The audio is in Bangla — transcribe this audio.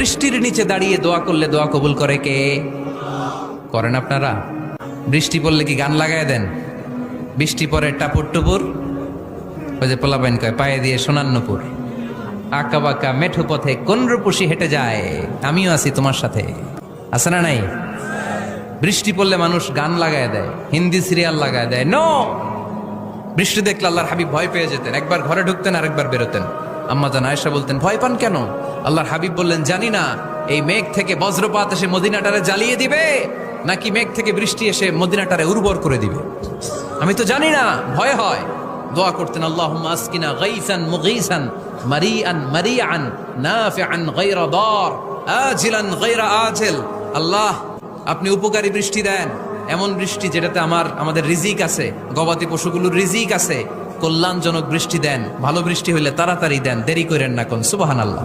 বৃষ্টির নিচে দাঁড়িয়ে দোয়া করলে দোয়া কবুল করে কে? করেন আপনারা? বৃষ্টি পড়লে কি গান লাগায় দেন? বৃষ্টি পরে টাপুর টুপুর, ওই যে পোলাপাইন কয় পায়ে দিয়ে সোনান্নপুর, আঁকা বাঁকা মেঠো পথে কোন রূপসী হেঁটে যায়, আমিও আছি তোমার সাথে, আছে না নাই? বৃষ্টি পড়লে মানুষ গান লাগায় দেয়, হিন্দি সিরিয়াল লাগায় দেয়। নো, বৃষ্টি দেখলে আল্লাহর হাবিব ভয় পেয়ে যেতেন, একবার ঘরে ঢুকতেন আর একবার বেরোতেন। আম্মা জান আয়েশা বলতেন, ভয় পান কেন? আল্লাহর হাবিব বললেন, জানি না এই মেঘ থেকে বজ্রপাত এসে মদিনাটারে জ্বালিয়ে দিবে নাকি মেঘ থেকে বৃষ্টি এসে মদিনাটারে উর্বর করে দিবে, আমি তো জানি না, ভয় হয়। দোয়া করতেন, আল্লাহুম্মা আসকিনা গাইসান মুগীসান মারিআন মারিআন নাফিআন গায়রা দার আজিলান গায়রা আজিল। আল্লাহ, আপনি উপকারী বৃষ্টি দেন, এমন বৃষ্টি যেটাতে আমাদের রিজিক আছে, গবাদি পশুগুলোর রিজিক আছে, কল্যাণজনক বৃষ্টি দেন, ভালো বৃষ্টি হইলে তাড়াতাড়ি দেন, দেরি করেন না কোন। সুবহানাল্লাহ।